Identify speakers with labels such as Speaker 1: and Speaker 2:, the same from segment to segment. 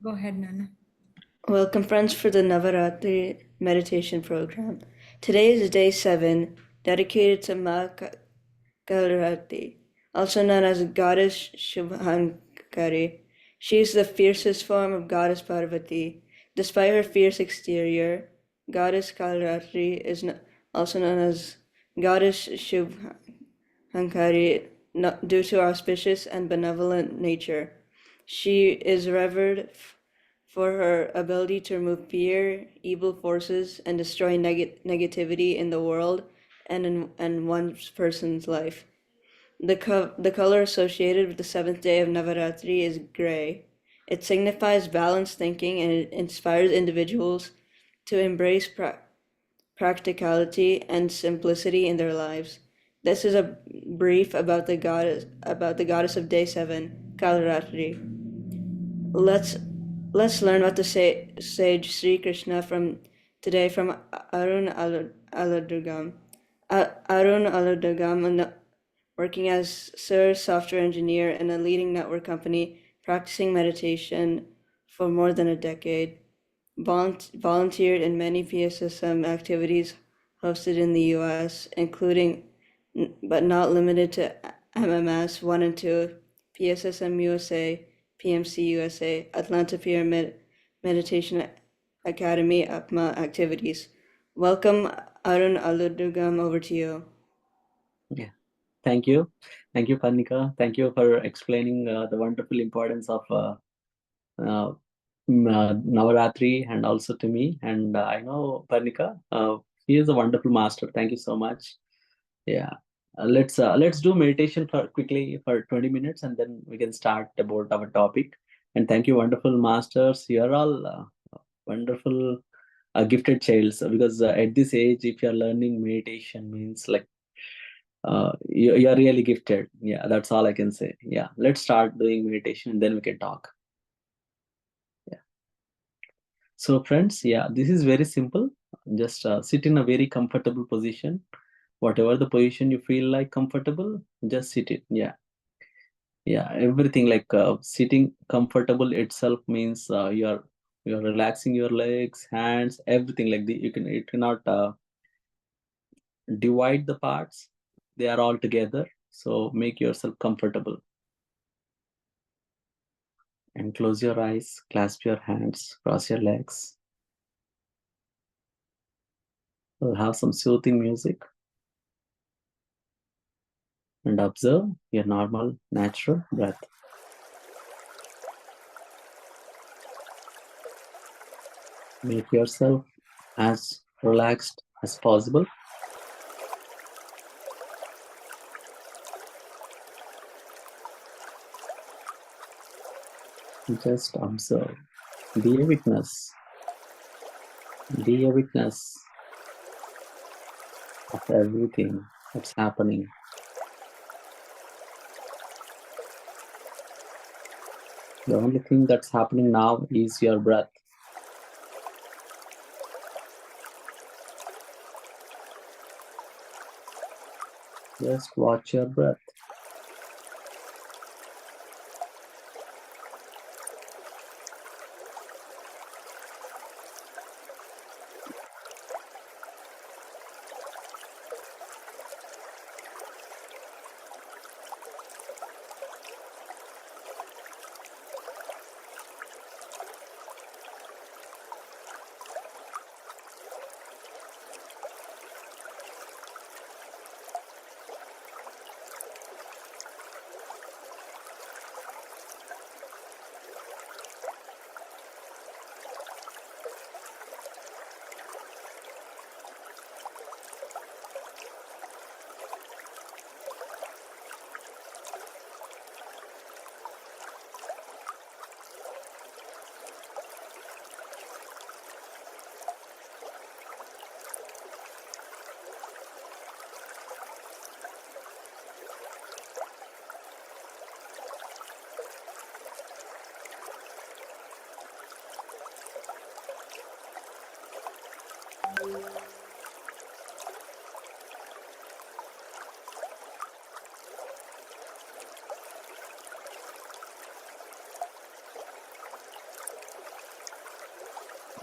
Speaker 1: Go ahead, Nana.
Speaker 2: Welcome, friends, for the Navrathri meditation program. Today is day 7, dedicated to Ma Kalrati, also known as Goddess Shubhankari. She is the fiercest form of Goddess Parvati. Despite her fierce exterior, Goddess Kalratri is also known as Goddess Shubhankari due to her auspicious and benevolent nature. She is revered for her ability to remove fear, evil forces, and destroy negativity in the world and in one person's life. The color associated with the seventh day of Navrathri is gray. It signifies balanced thinking and it inspires individuals to embrace practicality and simplicity in their lives. This is a brief about the goddess of day 7, Kalratri. Let's learn about the sage Shree Krishna from today from Arun Alladurgam. Arun Alladurgam, working as software engineer in a leading network company, practicing meditation for more than a decade, volunteered in many PSSM activities hosted in the U.S., including but not limited to MMS 1 and 2, PSSM USA, PMC USA, Atlanta Pyramid Meditation Academy, PYMA activities. Welcome, Arun Alladurgam, over to you.
Speaker 3: Yeah, thank you. Thank you, Parnika. Thank you for explaining the wonderful importance of Navaratri and also to me. And I know Parnika, he is a wonderful master. Thank you so much. Yeah. Let's do meditation for quickly for 20 minutes and then we can start about our topic. And thank you, wonderful masters. You are all wonderful gifted childs because at this age, if you are learning meditation, means like you are really gifted. Yeah, that's all I can say. Yeah, let's start doing meditation and then we can talk. Yeah. So friends, yeah, this is very simple. Just sit in a very comfortable position. Whatever the position you feel like comfortable, just sit it. Yeah, everything like sitting comfortable itself means you're relaxing your legs, hands, everything like you cannot divide the parts. They are all together, so make yourself comfortable and close your eyes, clasp your hands, cross your legs. We'll have some soothing music and observe your normal natural breath. Make yourself as relaxed as possible. Just observe. Be a witness. Be a witness of everything that's happening. The only thing that's happening now is your breath. Just watch your breath.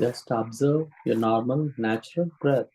Speaker 3: Just observe your normal, natural breath.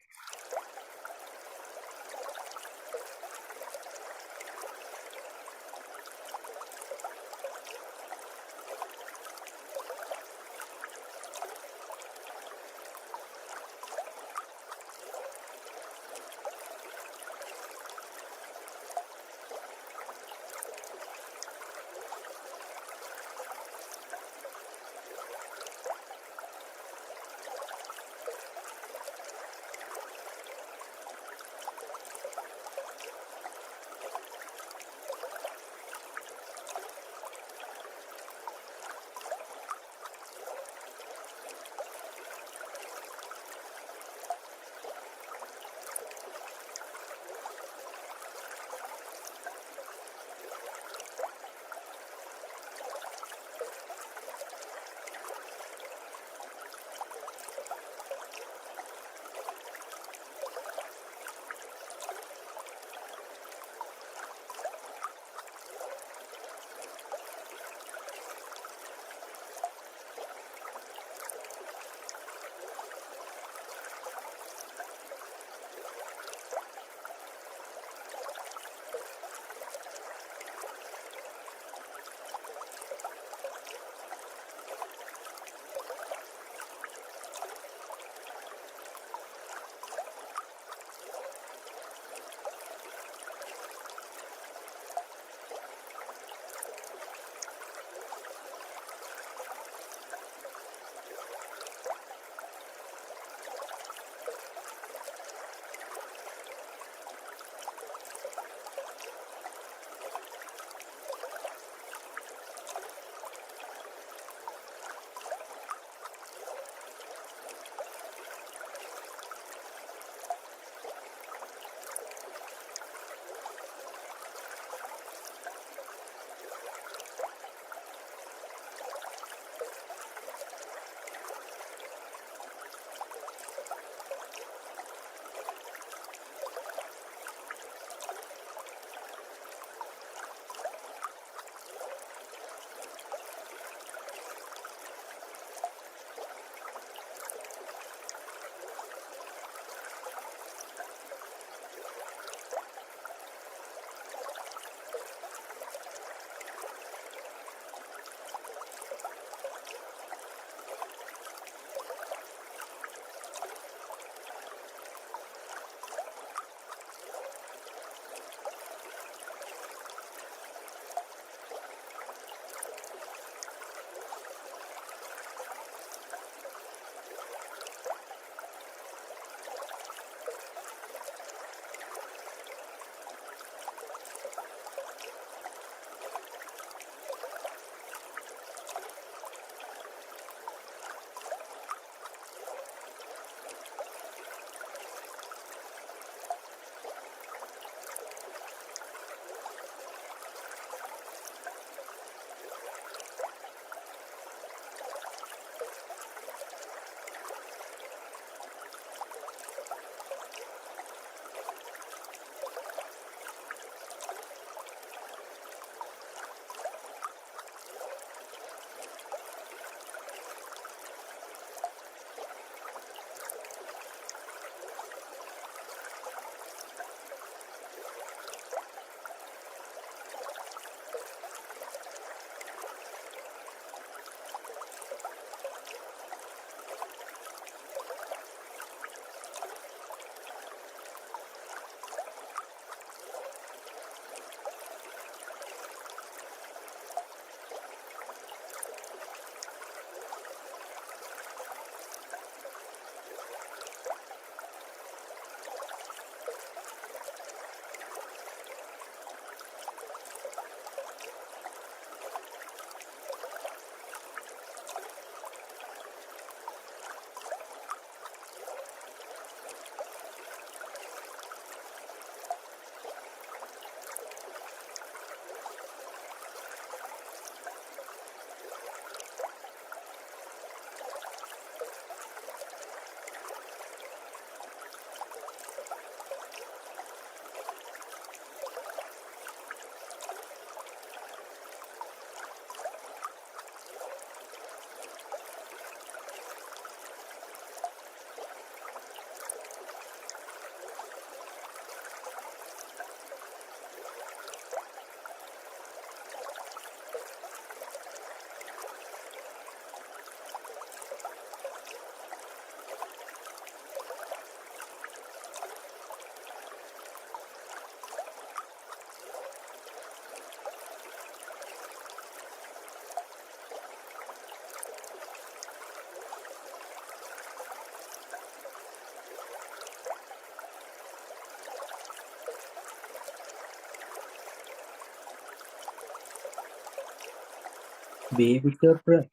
Speaker 3: Be with your breath.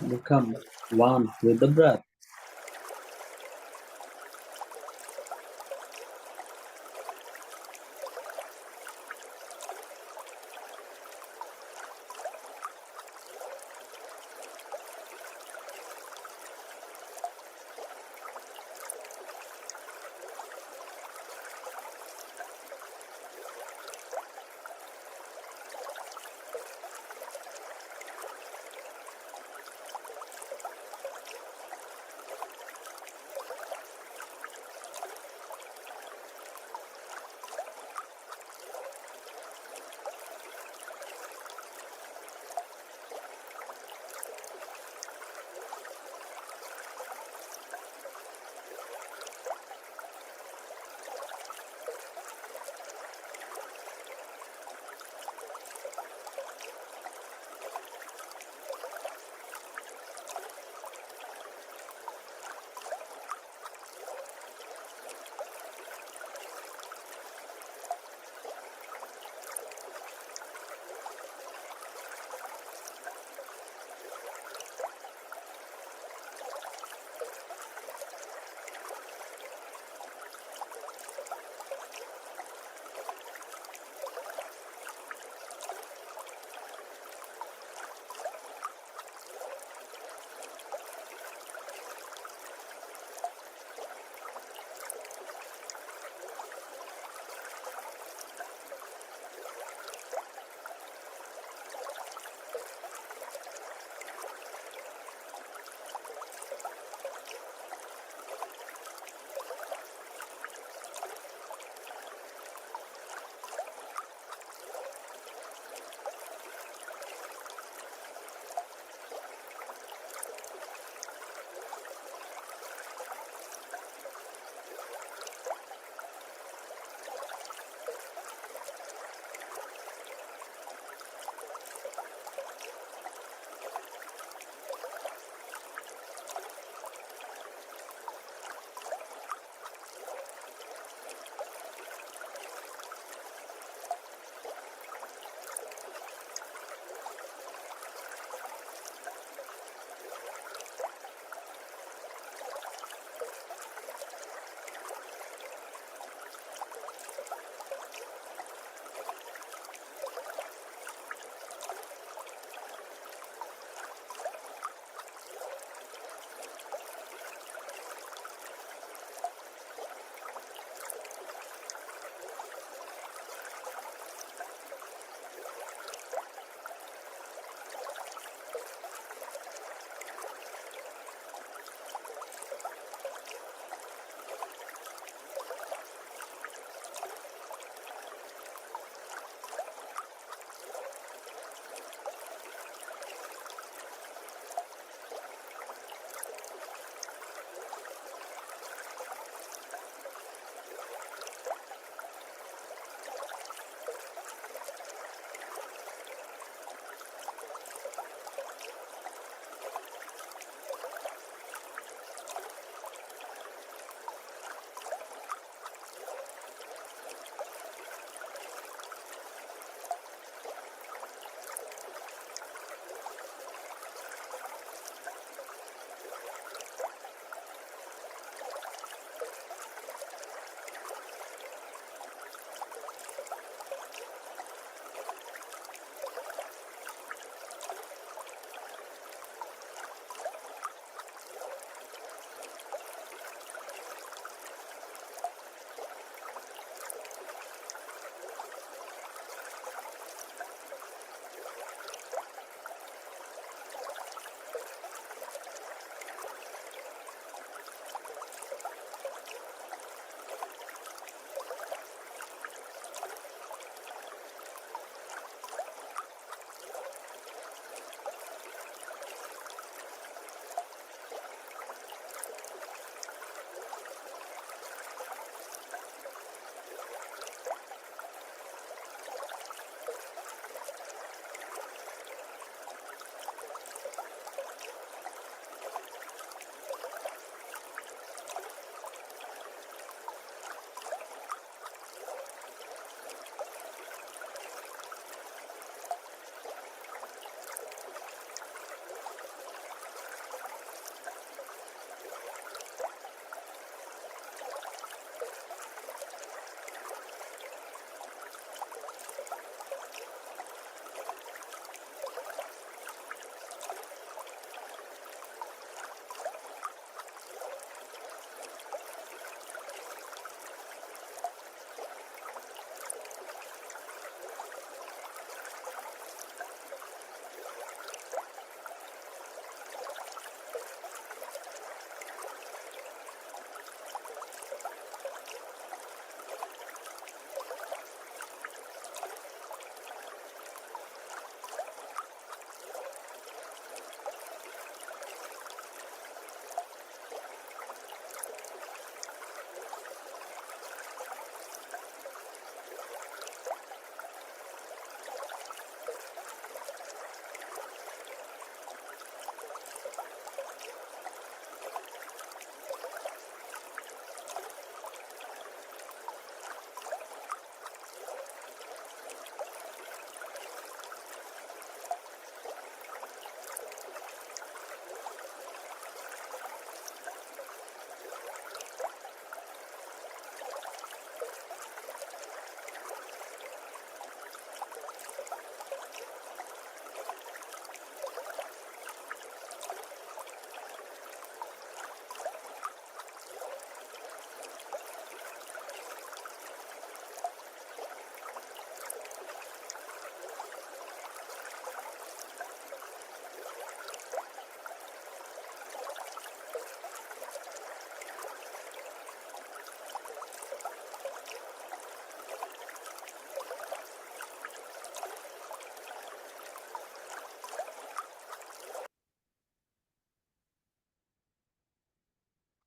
Speaker 3: Become one with the breath.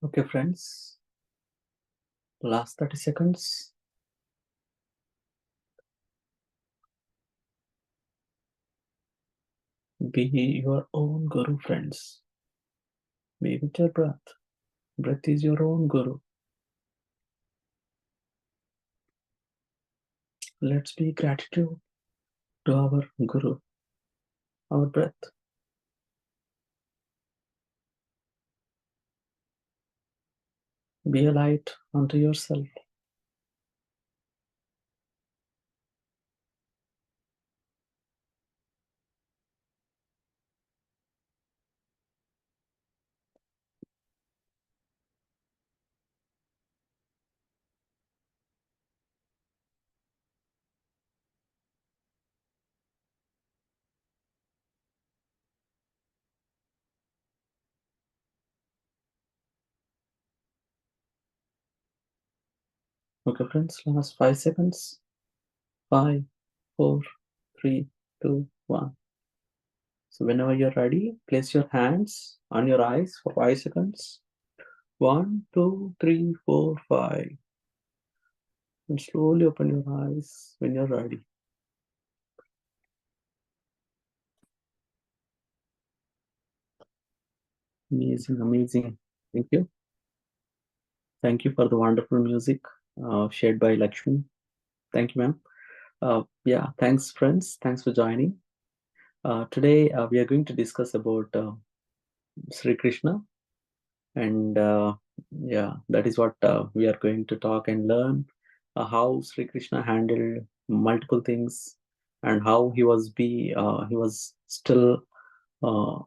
Speaker 3: Okay, friends, last 30 seconds. Be your own guru, friends. Be with your breath. Breath is your own guru. Let's be gratitude to our guru, our breath. Be a light unto yourself. Okay, friends, last 5 seconds. 5, 4, 3, 2, 1. So whenever you're ready, place your hands on your eyes for 5 seconds. 1, 2, 3, 4, 5. And slowly open your eyes when you're ready. Amazing, amazing. Thank you. Thank you for the wonderful music shared by Lakshmi. Thank you, ma'am. Yeah, thanks, friends. Thanks for joining. Today, we are going to discuss about Sri Krishna. And yeah, that is what we are going to talk and learn how Sri Krishna handled multiple things and how he was still uh,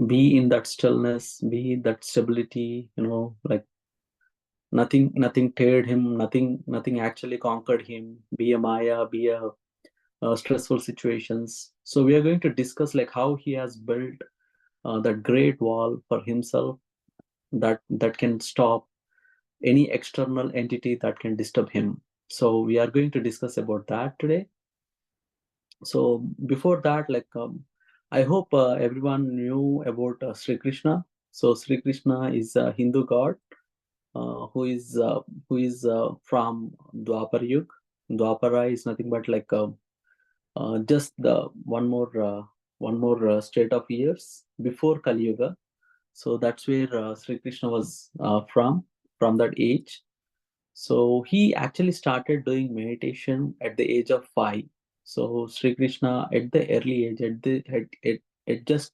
Speaker 3: be in that stillness, be in that stability, like nothing teared him, nothing actually conquered him, be a Maya, be a stressful situations. So we are going to discuss like how he has built that great wall for himself that can stop any external entity that can disturb him. So we are going to discuss about that today. So before that, like I hope everyone knew about Sri Krishna. So Sri Krishna is a Hindu god who is from Dwapar Yug. Dwapara is nothing but like just the one more state of years before Kali Yuga. So that's where Sri Krishna was from that age. So he actually started doing meditation at the age of 5. So Sri Krishna at the early age, at just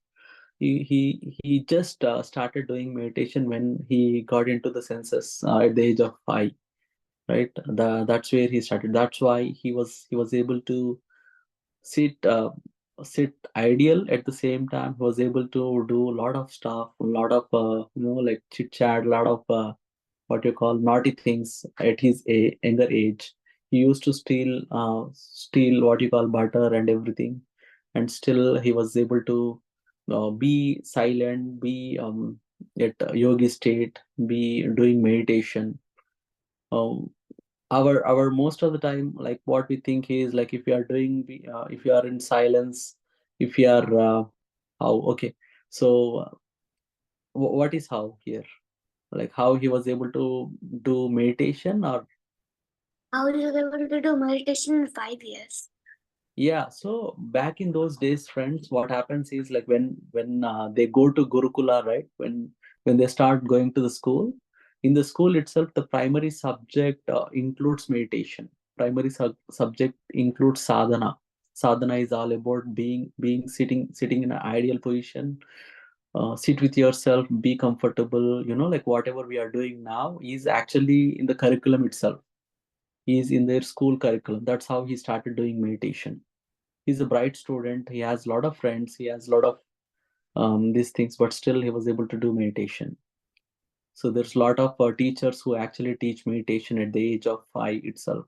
Speaker 3: he just started doing meditation when he got into the senses at the age of 5, right? That's where he started. That's why he was able to sit sit ideal at the same time. He was able to do a lot of stuff, a lot of like chit chat, a lot of what you call naughty things at his younger age. He used to steal what you call butter and everything, and still he was able to be silent, be at a yogi state, be doing meditation. Um, our most of the time, like what we think is like if you are if you are in silence, if you are how okay. So what is how here? Like how he was able to do meditation or
Speaker 1: How you were able to do meditation in 5 years?
Speaker 3: yeah, so back in those days, friends, what happens is like when they go to Gurukula, right? When they start going to the school, in the school itself, the primary subject includes meditation. Primary subject includes sadhana. Sadhana is all about being sitting in an ideal position. Sit with yourself, be comfortable. Like whatever we are doing now is actually in the curriculum itself. Is in their school curriculum. That's how he started doing meditation. He's a bright student. He has a lot of friends. He has a lot of these things, but still he was able to do meditation. So there's a lot of teachers who actually teach meditation at the age of 5 itself.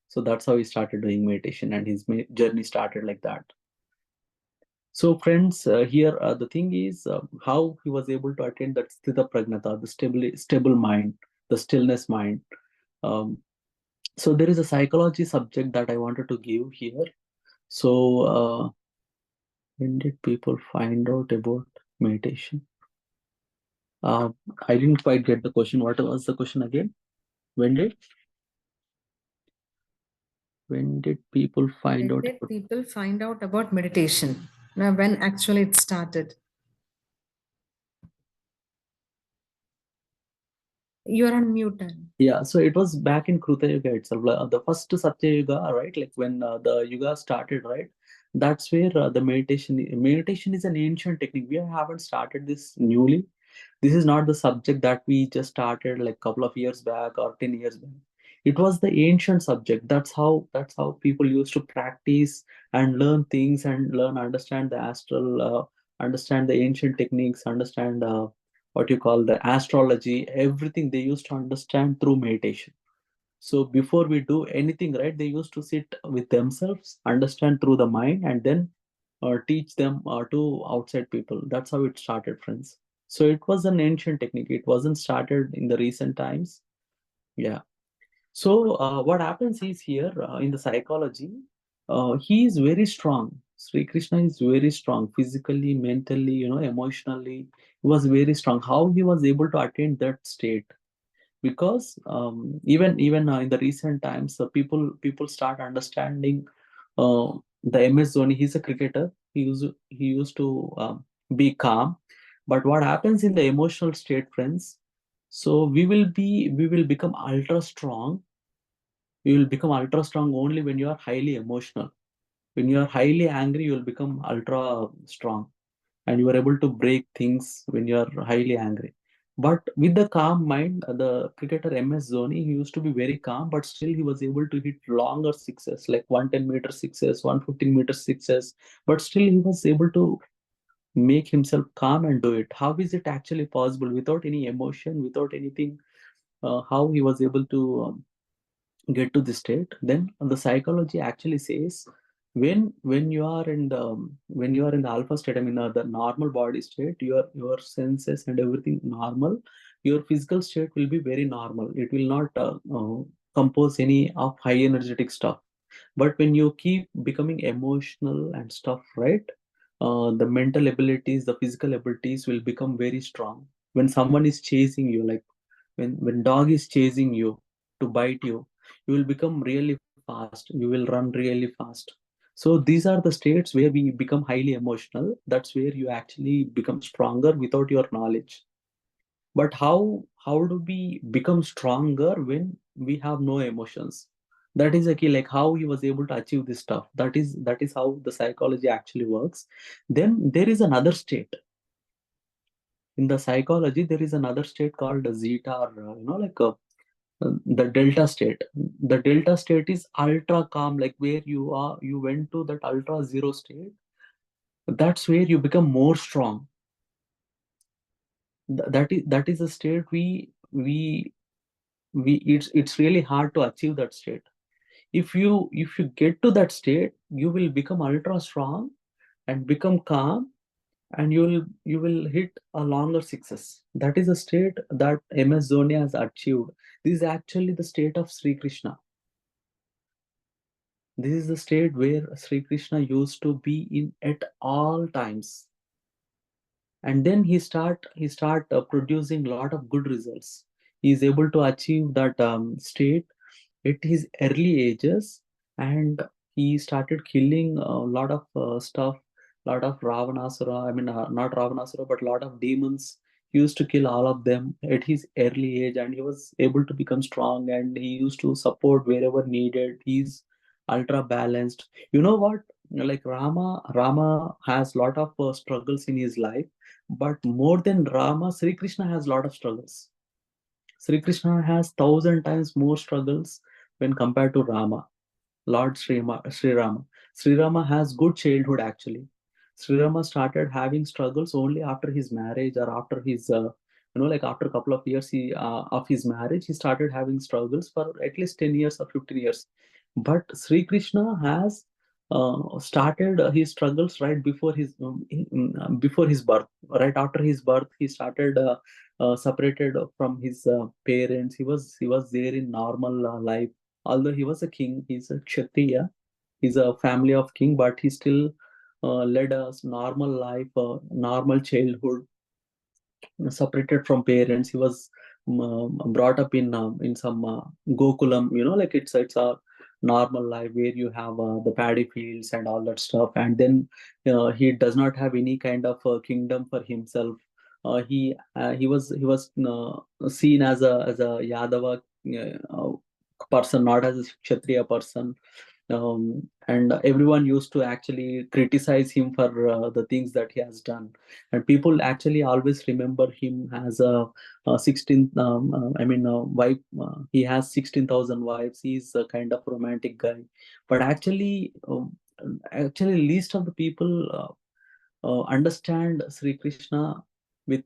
Speaker 3: So that's how he started doing meditation, and his journey started like that. So friends, here the thing is how he was able to attain that sthita pragnata, the stable mind, the stillness mind. Um, so there is a psychology subject that I wanted to give here. So when did people find out about meditation? I didn't quite get the question. What was the question again? When did people find
Speaker 4: When
Speaker 3: out
Speaker 4: did
Speaker 3: about?
Speaker 4: people find out about meditation? Now, when actually it started? You are on mute.
Speaker 3: Yeah, so it was back in Kruta Yuga itself, the first Satya Yuga, right? Like when the Yuga started, right? That's where the meditation is an ancient technique. We haven't started this newly. This is not the subject that we just started like couple of years back or 10 years back. It was the ancient subject. That's how people used to practice and learn things and understand the astral, understand the ancient techniques, understand what you call the astrology, everything they used to understand through meditation. So before we do anything, right, they used to sit with themselves, understand through the mind, and then teach them to outside people. That's how it started, friends. So it was an ancient technique. It wasn't started in the recent times. Yeah. So what happens is here in the psychology, he is very strong. Sri Krishna is very strong physically, mentally, emotionally. He was very strong. How he was able to attain that state? Because even in the recent times, people start understanding the MS Dhoni. He's a cricketer. He used to be calm, but what happens in the emotional state, friends? So we will become ultra strong. You will become ultra strong only when you are highly emotional. When you are highly angry, you will become ultra strong, and you are able to break things when you are highly angry. But with the calm mind, the cricketer MS Dhoni, he used to be very calm, but still he was able to hit longer sixes, like 110-meter sixes, 115-meter sixes. But still he was able to make himself calm and do it. How is it actually possible without any emotion, without anything? How he was able to get to this state? Then the psychology actually says, when you are in the alpha state, I mean the normal body state, your senses and everything normal, your physical state will be very normal. It will not compose any of high energetic stuff. But when you keep becoming emotional and stuff, right, the mental abilities, the physical abilities will become very strong. When someone is chasing you, like when dog is chasing you to bite you, you will become really fast. You will run really fast. So these are the states where we become highly emotional. That's where you actually become stronger without your knowledge. But how do we become stronger when we have no emotions? That is a key, like how he was able to achieve this stuff. That is how the psychology actually works. Then there is another state. In the psychology, there is another state called zeta, or like the delta state. The delta state is ultra calm, like where you went to that ultra zero state. That's where you become more strong. That is a state we it's really hard to achieve that state. If you get to that state, you will become ultra strong and become calm, and you will hit a longer sixes. That is a state that MS Dhoni has achieved. This is actually the state of Sri Krishna. This is the state where Sri Krishna used to be in at all times. And then he start producing a lot of good results. He is able to achieve that state at his early ages, and he started killing a lot of stuff, lot of Ravanasura. I mean, not Ravanasura, but a lot of demons. He used to kill all of them at his early age, and he was able to become strong. And he used to support wherever needed. He's ultra balanced. You know what? Like Rama has lot of struggles in his life, but more than Rama, Sri Krishna has lot of struggles. Sri Krishna has 1,000 times more struggles when compared to Rama, Lord Sri Rama. Sri Rama has good childhood actually. Sri Rama started having struggles only after his marriage, or after his, like after a couple of years of his marriage, he started having struggles for at least 10 years or 15 years. But Sri Krishna has started his struggles right before his birth. Right after his birth, he started separated from his parents. He was there in normal life. Although he was a king, he's a kshatriya. He's a family of king, but he still led a normal life, normal childhood. separated from parents. He was brought up in some Gokulam, like it's a normal life where you have the paddy fields and all that stuff, and then he does not have any kind of kingdom for himself. He was seen as a Yadava person, not as a Kshatriya person. And everyone used to actually criticize him for the things that he has done, and people actually always remember him as a 16 wife. He has 16,000 wives. He's a kind of romantic guy, but actually least of the people understand Sri Krishna with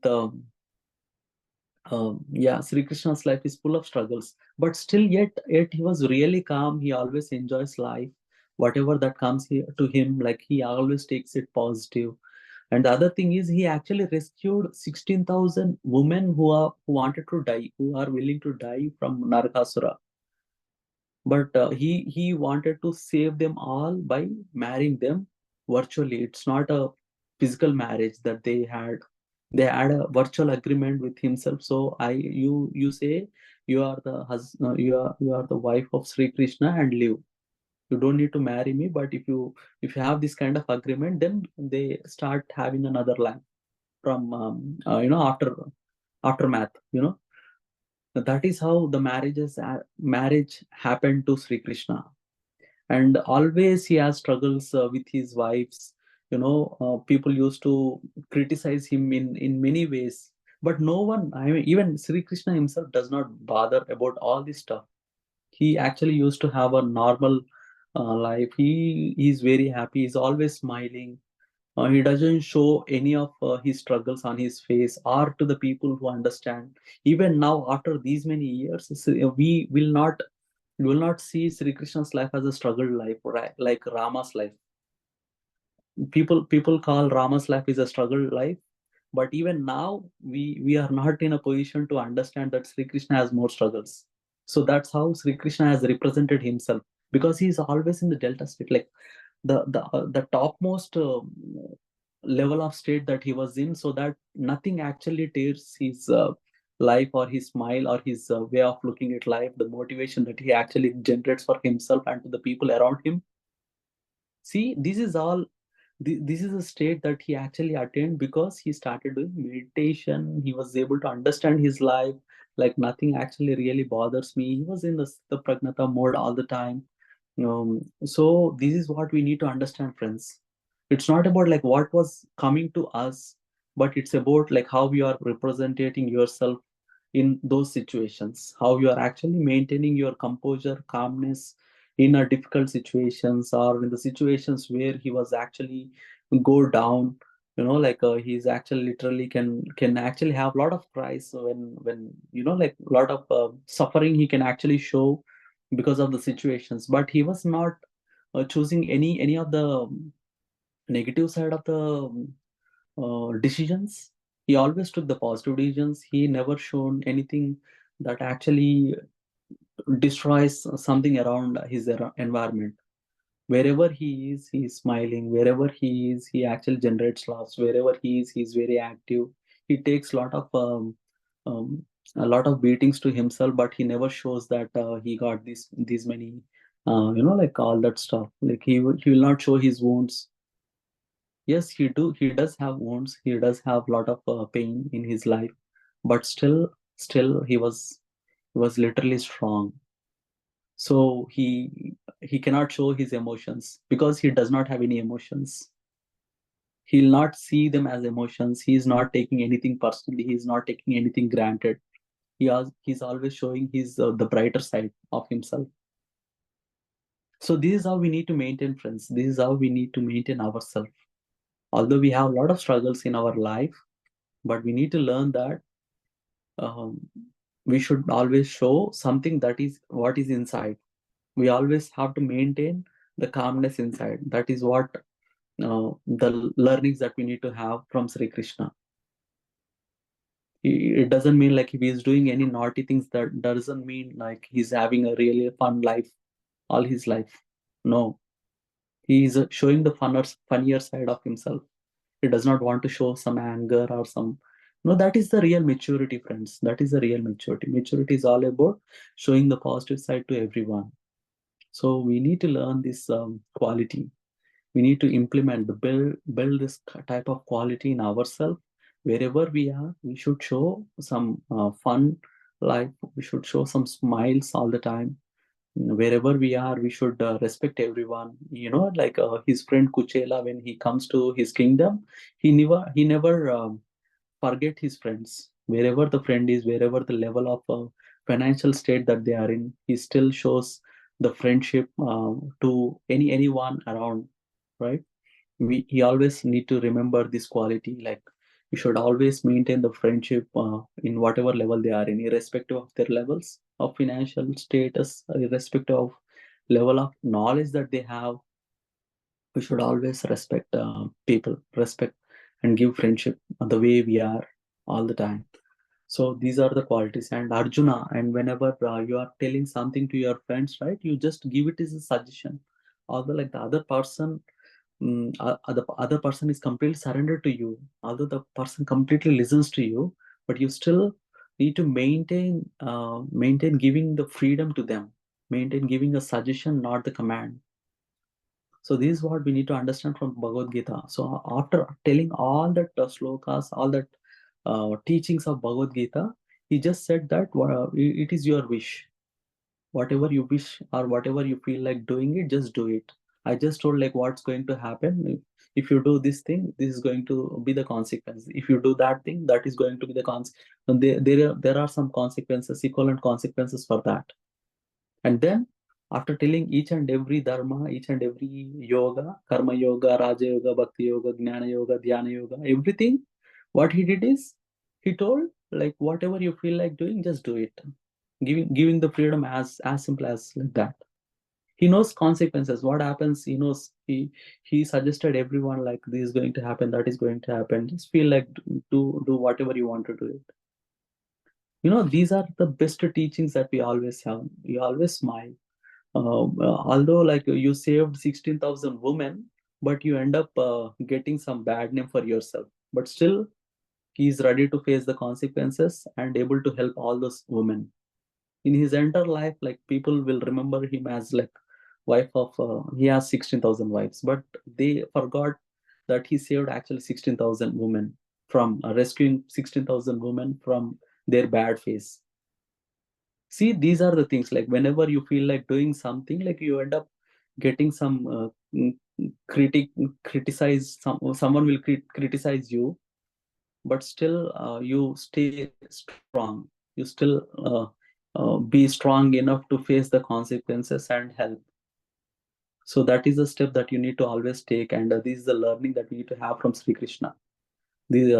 Speaker 3: Sri Krishna's life is full of struggles, but still yet he was really calm. He always enjoys life, whatever that comes here to him, like he always takes it positive. And the other thing is, he actually rescued 16,000 women who wanted to die, who are willing to die from Narakasura. But he wanted to save them all by marrying them virtually. It's not a physical marriage that they had. They had a virtual agreement with himself. So you say you are the husband, you are the wife of Sri Krishna, and live. You don't need to marry me, but if you have this kind of agreement, then they start having another life from aftermath. That is how the marriage happened to Sri Krishna. And always he has struggles with his wives. People used to criticize him in many ways, but no one, I mean, even Sri Krishna himself does not bother about all this stuff. He actually used to have a normal life. He's very happy. He's always smiling. He doesn't show any of his struggles on his face or to the people who understand. Even now, after these many years, we will not see Sri Krishna's life as a struggle life, right? Like Rama's life. People call Rama's life is a struggle life, but even now we are not in a position to understand that Sri Krishna has more struggles. So that's how Sri Krishna has represented himself, because he is always in the delta state, like the topmost level of state that he was in, so that nothing actually tears his life or his smile or his way of looking at life, the motivation that he actually generates for himself and to the people around him. See, this is a state that he actually attained because he started doing meditation. He was able to understand his life, like nothing actually really bothers me. He was in the pragnata mode all the time. So this is what we need to understand, friends. It's not about like what was coming to us, but it's about like how you are representing yourself in those situations, how you are actually maintaining your composure, calmness in a difficult situations, or in the situations where he was actually go down. Like he's actually literally can actually have a lot of cries when like a lot of suffering he can actually show because of the situations. But he was not choosing any of the negative side of the decisions. He always took the positive decisions. He never shown anything that actually destroys something around his environment. Wherever he is, he is smiling. Wherever he is, he actually generates laughs. Wherever he is, he's very active. He takes um, a lot of beatings to himself, but he never shows that he got these many, like all that stuff. Like he will not show his wounds. Yes, he does have wounds. He does have a lot of pain in his life, but still he was literally strong. So he cannot show his emotions because he does not have any emotions. He'll not see them as emotions. He's not taking anything personally. He's not taking anything granted. He's always showing his the brighter side of himself. So this is how we need to maintain, friends. This is how we need to maintain ourselves. Although we have a lot of struggles in our life, but we need to learn that um, we should always show something that is what is inside. We always have to maintain the calmness inside. That is what the learnings that we need to have from Sri Krishna. It doesn't mean like if he's doing any naughty things, that doesn't mean like he's having a really fun life all his life. No, he is showing the funnier side of himself. He does not want to show some anger or some No, that is the real maturity, friends. That is the real maturity. Maturity is all about showing the positive side to everyone. So we need to learn this quality. We need to implement the build this type of quality in ourselves. Wherever we are, we should show some fun life. We should show some smiles all the time. Wherever we are, we should respect everyone. Like his friend Kuchela, when he comes to his kingdom, he never forget his friends. Wherever the friend is, wherever the level of financial state that they are in, he still shows the friendship to anyone around, right? He always need to remember this quality. Like we should always maintain the friendship in whatever level they are in, irrespective of their levels of financial status, irrespective of level of knowledge that they have. We should always respect people, respect and give friendship the way we are all the time. So these are the qualities. And Arjuna, and whenever you are telling something to your friends, right, you just give it as a suggestion. Although like the other person, the other person is completely surrendered to you, although the person completely listens to you, but you still need to maintain giving the freedom to them, maintain giving a suggestion, not the command. So this is what we need to understand from Bhagavad Gita. So after telling all that slokas, all that teachings of Bhagavad Gita, he just said that it is your wish. Whatever you wish or whatever you feel like doing it, just do it. I just told like what's going to happen. If you do this thing, this is going to be the consequence. If you do that thing, that is going to be the consequence. There are some consequences, equivalent consequences for that. And then after telling each and every dharma, each and every yoga, karma yoga, raja yoga, bhakti yoga, jnana yoga, dhyana yoga, everything, what he did is he told like whatever you feel like doing, just do it. Giving the freedom as simple as like that. He knows consequences. What happens, he knows. He suggested everyone like this is going to happen, that is going to happen. Just feel like do whatever you want to do it. These are the best teachings that we always have. We always smile. Although like you saved 16,000 women, but you end up getting some bad name for yourself. But still, he is ready to face the consequences and able to help all those women. In his entire life, like people will remember him as like wife of, he has 16,000 wives, but they forgot that he saved actually 16,000 women from rescuing 16,000 women from their bad face. See, these are the things like whenever you feel like doing something, like you end up getting some criticize, someone will criticize you, but still you stay strong. You still be strong enough to face the consequences and help. So that is a step that you need to always take, and this is the learning that we need to have from Sri Krishna. These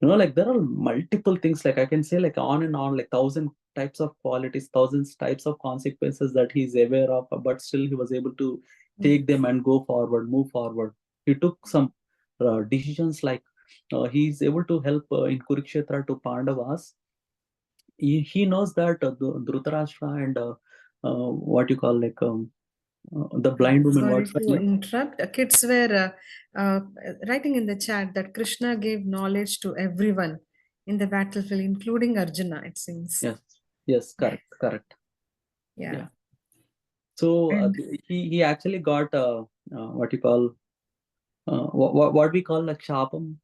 Speaker 3: like there are multiple things, like I can say like on and on, like 1,000 types of qualities, thousands types of consequences that he's aware of, but still he was able to take them and go forward, move forward. He took some decisions, like he's able to help in Kurukshetra to Pandavas. He knows that Dhritarashtra and what you call like the blind woman,
Speaker 4: Sorry
Speaker 3: what's her
Speaker 4: to
Speaker 3: name?
Speaker 4: interrupt. Kids were writing in the chat that Krishna gave knowledge to everyone in the battlefield, including Arjuna, it seems.
Speaker 3: Yes, correct.
Speaker 4: Yeah.
Speaker 3: So
Speaker 4: And
Speaker 3: he actually got what you call what we call like shapam,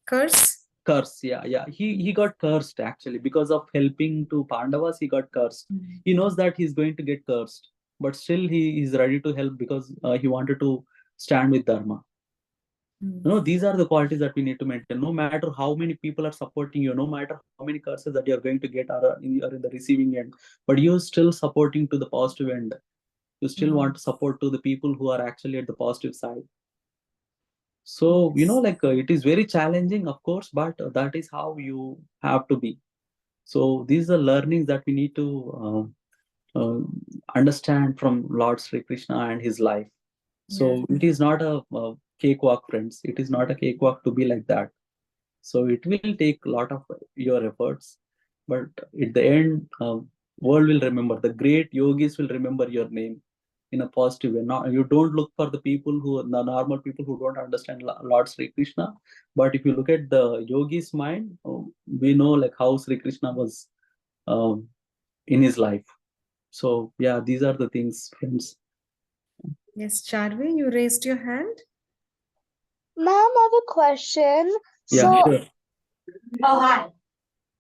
Speaker 4: curse?
Speaker 3: curse. Yeah. He got cursed actually because of helping to Pandavas. He got cursed. He knows that he's going to get cursed, but still he is ready to help because he wanted to stand with dharma. These are the qualities that we need to maintain. No matter how many people are supporting you, no matter how many curses that you're going to get are in the receiving end, but you're still supporting to the positive end. You still want to support to the people who are actually at the positive side. So like it is very challenging, of course, but that is how you have to be. So these are learnings that we need to understand from Lord Sri Krishna and his life. So it is not a cakewalk, friends. It is not a cakewalk to be like that. So it will take a lot of your efforts, but at the end, world will remember. The great yogis will remember your name. in a positive way. Not, you don't look for the people the normal people who don't understand Lord Sri Krishna, but if you look at the yogi's mind, we know like how Sri Krishna was in his life. So yeah, these are the things, friends.
Speaker 4: Yes, Charvi, you raised your hand.
Speaker 5: Ma'am, I have a question.
Speaker 3: Yeah,
Speaker 5: So,
Speaker 3: sure.
Speaker 1: Oh, hi.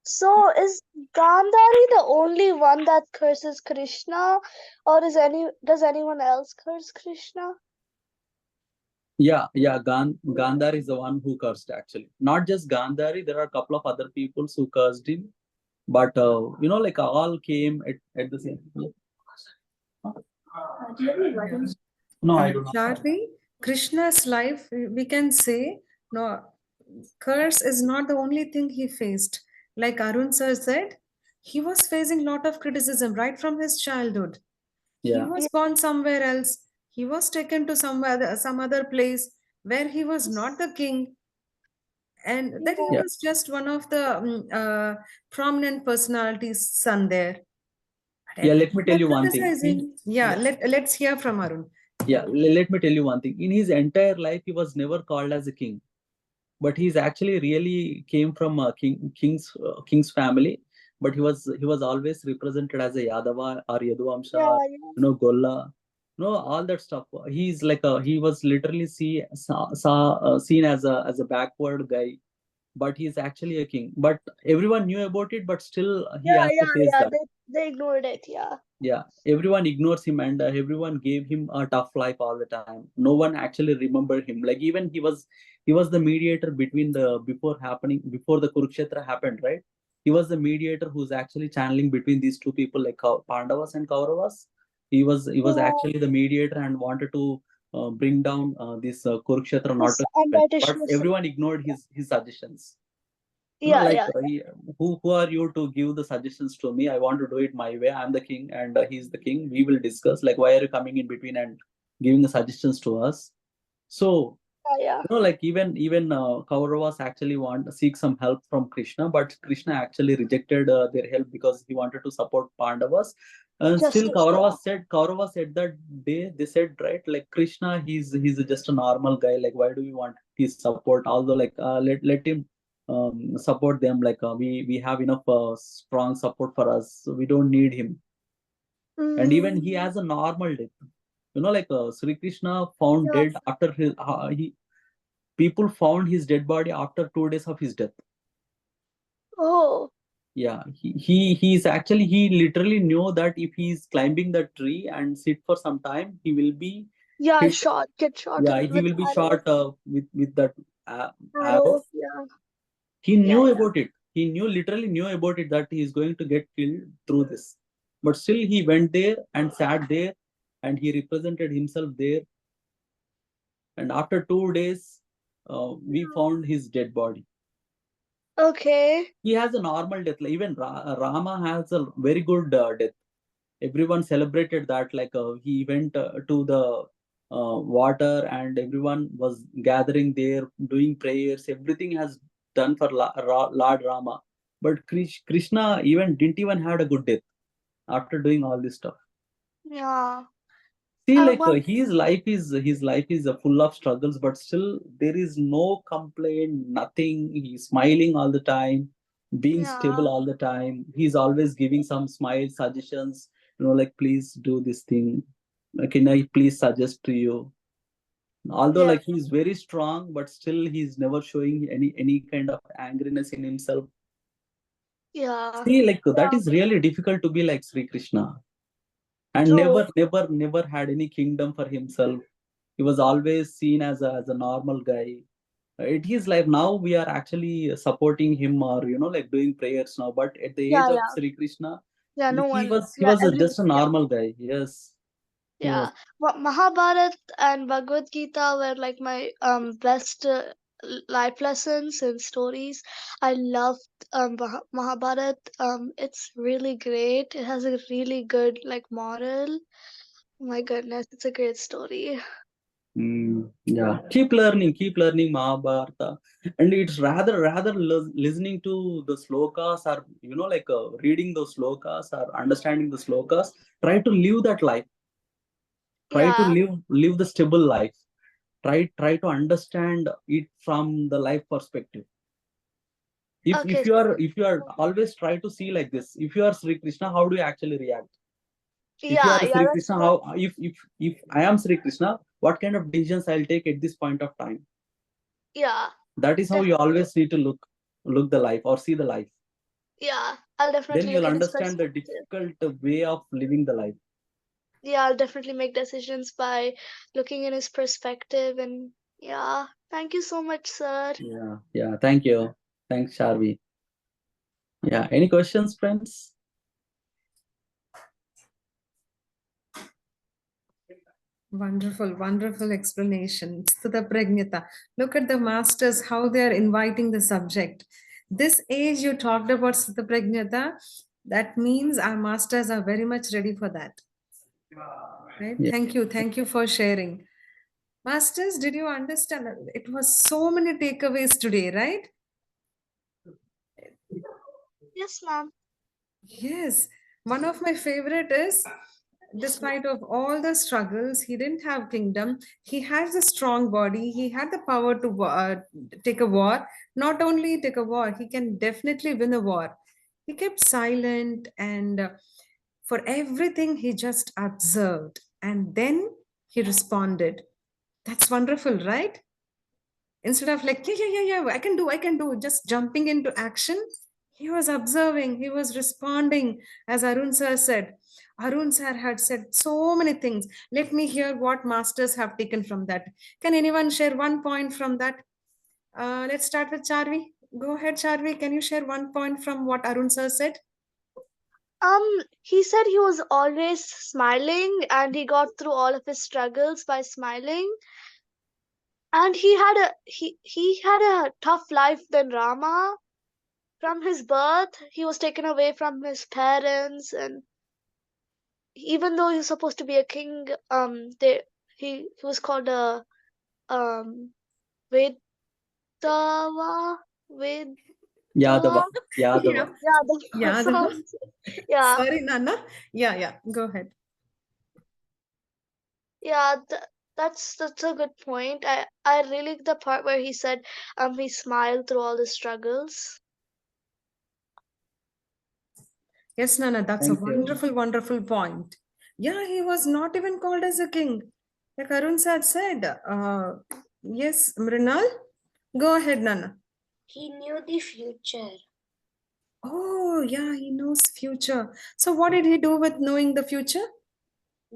Speaker 5: so is Gandhari the only one that curses Krishna, or does anyone else curse Krishna?
Speaker 3: Yeah, Gandhari is the one who cursed actually. Not just Gandhari, there are a couple of other people who cursed him, but like all came at the same time. No, I do not.
Speaker 4: Charvi, Krishna's life, we can say, no, curse is not the only thing he faced. Like Arun sir said, he was facing lot of criticism right from his childhood. He
Speaker 3: Yeah.
Speaker 4: was born somewhere else. He was taken to some other place where he was not the king, and that he
Speaker 3: Yeah.
Speaker 4: was just one of the prominent personalities' son there.
Speaker 3: Yeah, let me tell you one thing.
Speaker 4: Criticizing. Yeah, let's hear from Arun.
Speaker 3: Yeah, let me tell you one thing. In his entire life, he was never called as a king, but he's actually really came from a king's family. But he was always represented as a Yadava or Yaduvamsha,
Speaker 5: Yeah,
Speaker 3: Golla, all that stuff. He's like he was literally seen as a backward guy, but he's actually a king. But everyone knew about it, but still he has to face that.
Speaker 5: They ignored it. Yeah.
Speaker 3: Yeah, everyone ignores him, and everyone gave him a tough life all the time. No one actually remembered him. Like even he was the mediator between before the Kurukshetra happened, right? He was the mediator who's actually channeling between these two people, like Pandavas and Kauravas. He was
Speaker 5: Yeah.
Speaker 3: actually the mediator and wanted to bring down this Kurukshetra not to happen, but
Speaker 5: Meditation.
Speaker 3: everyone ignored his suggestions.
Speaker 5: Yeah,
Speaker 3: Like
Speaker 5: yeah.
Speaker 3: who are you to give the suggestions to me? I want to do it my way. I'm the king and he's the king. We will discuss. Like, why are you coming in between and giving the suggestions to us? So
Speaker 5: Yeah.
Speaker 3: like even Kauravas actually seek some help from Krishna, but Krishna actually rejected their help because he wanted to support Pandavas. And still
Speaker 5: Justice.
Speaker 3: Kauravas said that they said, right, like Krishna, he's just a normal guy. Like, why do we want his support? Although like let him support them. Like we have enough strong support for us, so we don't need him. And even he has a normal death. Like Sri Krishna found
Speaker 5: Yeah.
Speaker 3: dead after people found his dead body after 2 days of his death.
Speaker 5: Oh.
Speaker 3: Yeah, he literally knew that if he's climbing the tree and sit for some time, he will be
Speaker 5: Yeah,
Speaker 3: hit.
Speaker 5: get shot.
Speaker 3: Yeah, he
Speaker 5: with
Speaker 3: will be
Speaker 5: arrow.
Speaker 3: shot with that arrow.
Speaker 5: Arrow. Yeah.
Speaker 3: He knew
Speaker 5: Yeah.
Speaker 3: about it. He literally knew about it that he is going to get killed through this. But still, he went there and sat there, and he represented himself there. And after 2 days, we found his dead body.
Speaker 5: Okay.
Speaker 3: He has a normal death. Like, even Rama has a very good death. Everyone celebrated that. Like he went to the water, and everyone was gathering there, doing prayers. Everything has done for Lord Rama. But Krishna didn't even had a good death after doing all this stuff.
Speaker 5: Yeah.
Speaker 3: See, like
Speaker 5: One.
Speaker 3: his life is full of struggles, but still there is no complaint, nothing. He's smiling all the time, being stable all the time. He's always giving some smile suggestions. Like, please do this thing. Can I please suggest to you? Although
Speaker 5: Yeah.
Speaker 3: like he's very strong, but still he's never showing any kind of angriness in himself.
Speaker 5: Yeah.
Speaker 3: See, like that is really difficult to be like Sri Krishna. And
Speaker 5: True.
Speaker 3: never had any kingdom for himself. He was always seen as a normal guy. It is like now we are actually supporting him, or like doing prayers now. But at the age
Speaker 5: Yeah,
Speaker 3: of
Speaker 5: yeah.
Speaker 3: Sri Krishna,
Speaker 5: Yeah, no
Speaker 3: he
Speaker 5: one.
Speaker 3: was
Speaker 5: Yeah,
Speaker 3: just a
Speaker 5: everyone.
Speaker 3: normal guy. Yes, he
Speaker 5: Yeah.
Speaker 3: was.
Speaker 5: Mahabharat and Bhagavad Gita were like my best life lessons and stories. I loved Mahabharat. It's really great. It has a really good like moral. Oh my goodness, it's a great story.
Speaker 3: Yeah, keep learning Mahabharata, and it's rather listening to the slokas, or like reading those slokas or understanding the slokas. Try to live that life. Try to
Speaker 5: Yeah.
Speaker 3: live the stable life. Try to understand it from the life perspective. If
Speaker 5: Okay.
Speaker 3: if you are always try to see like this, if you are Sri Krishna, how do you actually react? If you
Speaker 5: Yeah.
Speaker 3: are
Speaker 5: Yeah.
Speaker 3: Sri
Speaker 5: That's
Speaker 3: Krishna,
Speaker 5: what.
Speaker 3: how if I am Sri Krishna, what kind of decisions I'll take at this point of time?
Speaker 5: Yeah.
Speaker 3: That is how you
Speaker 5: Definitely.
Speaker 3: always need to look the life or see the life.
Speaker 5: Yeah. I'll
Speaker 3: Then
Speaker 5: definitely
Speaker 3: you'll
Speaker 5: look at his
Speaker 3: understand the
Speaker 5: perspective.
Speaker 3: difficult way of living the life.
Speaker 5: Yeah, I'll definitely make decisions by looking in his perspective. And yeah, thank you so much, sir.
Speaker 3: Yeah. Thank you. Thanks, Sharvi. Yeah. Any questions, friends?
Speaker 4: Wonderful, wonderful explanation. Studha Pragnata. Look at the masters, how they are inviting the subject. This age you talked about Studha Pragnata, that means our masters are very much ready for that. Right?
Speaker 3: Yeah.
Speaker 4: Thank you for sharing. Masters, did you understand? It was so many takeaways today, right?
Speaker 5: Yes, ma'am.
Speaker 4: Yes. One of my favorite is, despite of all the struggles, he didn't have kingdom. He has a strong body. He had the power to take a war. Not only take a war, he can definitely win a war. He kept silent, and for everything he just observed, and then he responded. That's wonderful, right? Instead of like, yeah, I can do, just jumping into action, he was observing, he was responding. As Arun sir said, Arun sir had said so many things. Let me hear what masters have taken from that. Can anyone share one point from that? Let's start with Charvi. Go ahead, Charvi. Can you share one point from what Arun sir said?
Speaker 5: He said he was always smiling and he got through all of his struggles by smiling. And he had a tough life than Rama. From his birth, he was taken away from his parents, and even though he was supposed to be a king, he was called a Vedava Vedava.
Speaker 3: Yadava.
Speaker 4: Yeah,
Speaker 3: Yadava.
Speaker 5: Yeah,
Speaker 4: yeah.
Speaker 5: that's how. Yeah,
Speaker 4: Sorry, Nana. Yeah. Go ahead.
Speaker 5: yeah. That's a good point. I really like the part where he said he smiled through all the struggles.
Speaker 4: Yes, Nana, that's a
Speaker 3: Thank you.
Speaker 4: wonderful, wonderful point. Yeah, he was not even called as a king. Like Arun sir said, yes, Mrinal, go ahead, Nana.
Speaker 1: He knew the future.
Speaker 4: Oh, yeah, he knows future. So what did he do with knowing the future?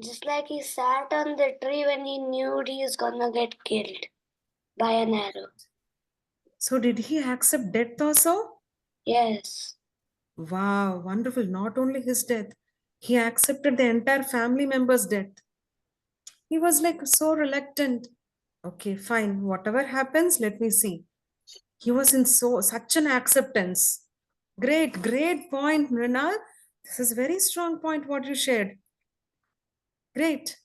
Speaker 1: Just like he sat on the tree when he knew he is gonna get killed by an arrow.
Speaker 4: So did he accept death also?
Speaker 1: Yes.
Speaker 4: Wow, wonderful. Not only his death, he accepted the entire family member's death. He was like so reluctant. Okay, fine. Whatever happens, let me see. He was in such an acceptance. Great point, Mrinal. This is very strong point what you shared. Great.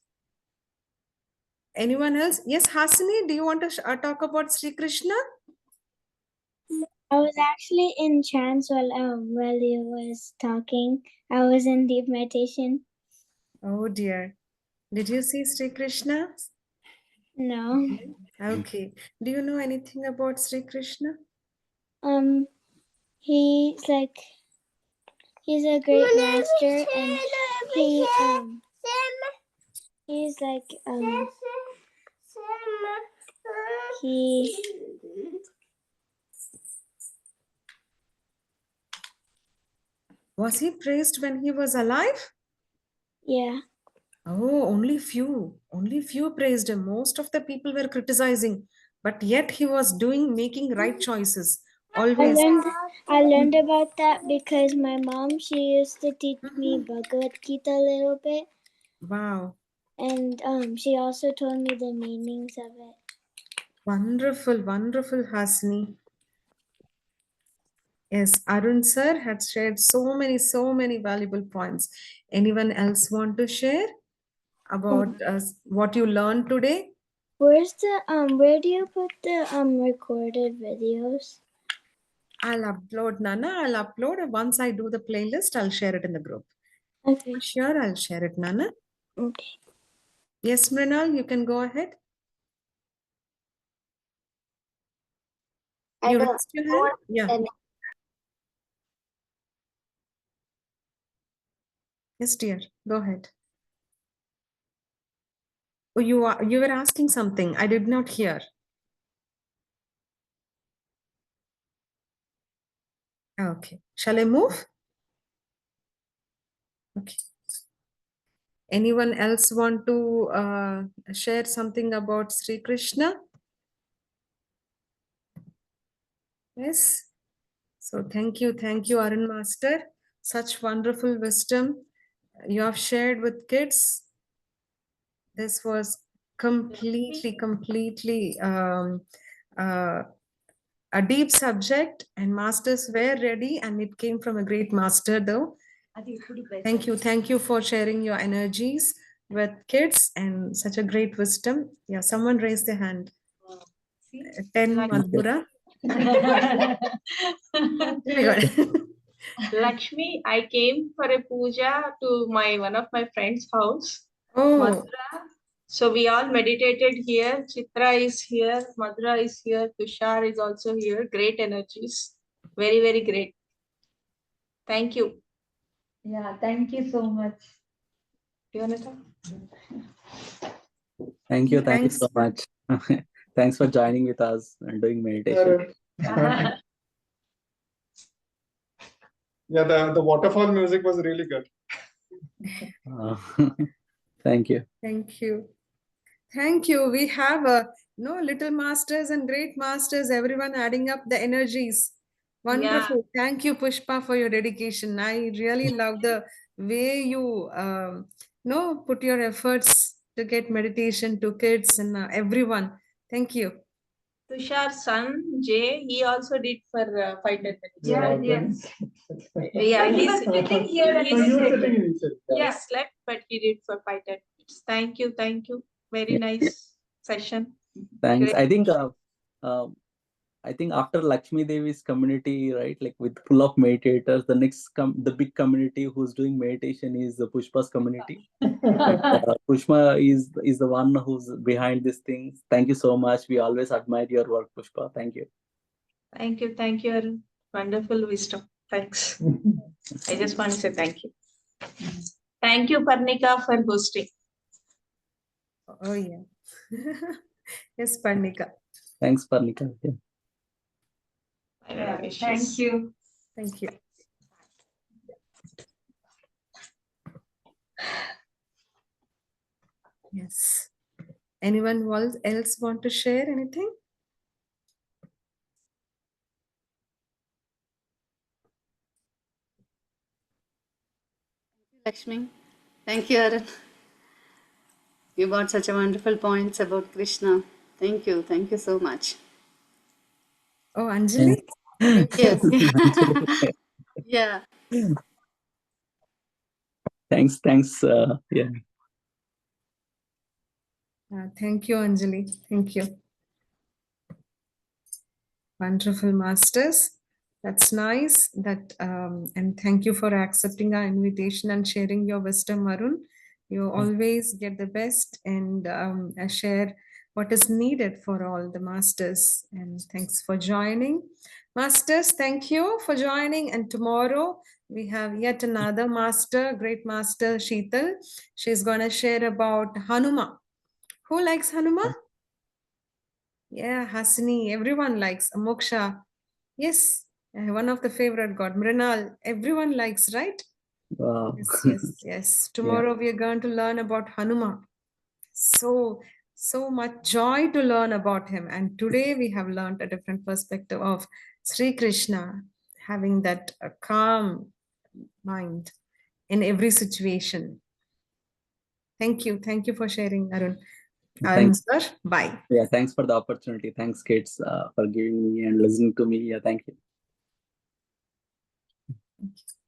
Speaker 4: Anyone else? Yes, Hasini, do you want to talk about Sri Krishna?
Speaker 6: I was actually in trance while you was talking. I was in deep meditation.
Speaker 4: Oh dear. Did you see Sri Krishna?
Speaker 6: No.
Speaker 4: Okay. Do you know anything about Sri Krishna?
Speaker 6: He's like he's a great master, and he's like he
Speaker 4: Was he praised when he was alive?
Speaker 6: yeah.
Speaker 4: Oh, only few praised him. Most of the people were criticizing, but yet he was making right choices. Always.
Speaker 6: I learned about that because my mom, she used to teach me Bhagavad Gita a little bit,
Speaker 4: Wow.
Speaker 6: and she also told me the meanings of it.
Speaker 4: Wonderful, wonderful, Hasni. Yes, Arun sir had shared so many valuable points. Anyone else want to share about what you learned today?
Speaker 6: Where's the where do you put the recorded videos?
Speaker 4: I'll upload, Nana. I'll upload. Once I do the playlist, I'll share it in the group.
Speaker 6: Okay.
Speaker 4: Sure, I'll share it, Nana.
Speaker 6: Okay.
Speaker 4: Yes, Mrinal, you can go ahead.
Speaker 1: I
Speaker 4: You
Speaker 1: don't
Speaker 4: raised your
Speaker 1: know
Speaker 4: hand?
Speaker 1: what
Speaker 4: Yeah.
Speaker 1: an-
Speaker 4: Yes, dear. Go ahead. Oh, you were asking something. I did not hear. Okay. Shall I move? Okay. Anyone else want to share something about Sri Krishna? Yes. So thank you, Arun Master. Such wonderful wisdom you have shared with kids. This was completely a deep subject, and masters were ready, and it came from a great master though. Thank you for sharing your energies with kids and such a great wisdom. Yeah, someone raised their hand. 10 Madhura. Very good.
Speaker 7: Lakshmi, I came for a puja to one of my friend's house.
Speaker 4: Oh,
Speaker 7: Madhura. So we all meditated here. Chitra is here. Madhura is here. Tushar is also here. Great energies. Very, very great. Thank you.
Speaker 8: Yeah, thank you so much.
Speaker 7: Do you want to talk?
Speaker 3: Thank you
Speaker 4: Thanks.
Speaker 3: so much. Thanks for joining with us and doing meditation.
Speaker 9: Yeah, the waterfall music was really good.
Speaker 3: Thank you.
Speaker 4: Thank you. Thank you. We have little masters and great masters, everyone adding up the energies. Wonderful. Thank you, Pushpa, for your dedication. I really love the way you put your efforts to get meditation to kids and everyone. Thank you.
Speaker 7: Tushar's son, Jay, he also did for 5 10 minutes.
Speaker 8: Yeah, yes.
Speaker 7: Yeah,
Speaker 8: He was sitting here and
Speaker 9: So you were sitting initially.
Speaker 7: He slept, but he did for 5 10 minutes. Thank you. Thank you. Very nice session.
Speaker 3: Thanks.
Speaker 7: Great.
Speaker 3: I think after Lakshmi Devi's community, right, like with full of meditators, the next the big community who's doing meditation is the Pushpa's community. Pushpa is the one who's behind these things. Thank you so much. We always admire your work, Pushpa. Thank you.
Speaker 7: Thank you. Thank you, Arun. Wonderful wisdom. Thanks. I just want to say thank you. Thank you, Parnika, for hosting.
Speaker 4: Oh, yeah. Yes, Parnika.
Speaker 3: Thanks, Parnika. Yeah.
Speaker 8: Thank you.
Speaker 4: Thank you. Yes. Anyone else want to share anything?
Speaker 10: Lakshmi. Thank you, Arun. You brought such a wonderful points about Krishna. Thank you. Thank you so much.
Speaker 4: Oh, Anjali?
Speaker 10: Yes. Yeah.
Speaker 3: Thanks. Yeah.
Speaker 4: Thank you, Anjali. Thank you. Wonderful masters. That's nice. And thank you for accepting our invitation and sharing your wisdom, Arun. You always get the best and share what is needed for all the masters. And thanks for joining. Masters, thank you for joining. And tomorrow we have yet another master, great master, Sheetal. She's going to share about Hanuma. Who likes Hanuma? Yeah, Hasini, everyone likes. Moksha, yes, one of the favorite god. Mrinal, everyone likes, right?
Speaker 3: Wow.
Speaker 4: Yes. Tomorrow we are going to learn about Hanuma. So much joy to learn about him. And today we have learned a different perspective of Sri Krishna, having that calm mind in every situation. Thank you for sharing, Arun. Arun sir, bye.
Speaker 3: Yeah, thanks for the opportunity. Thanks, kids, for giving me and listening to me. Yeah, thank you.
Speaker 4: Thank you.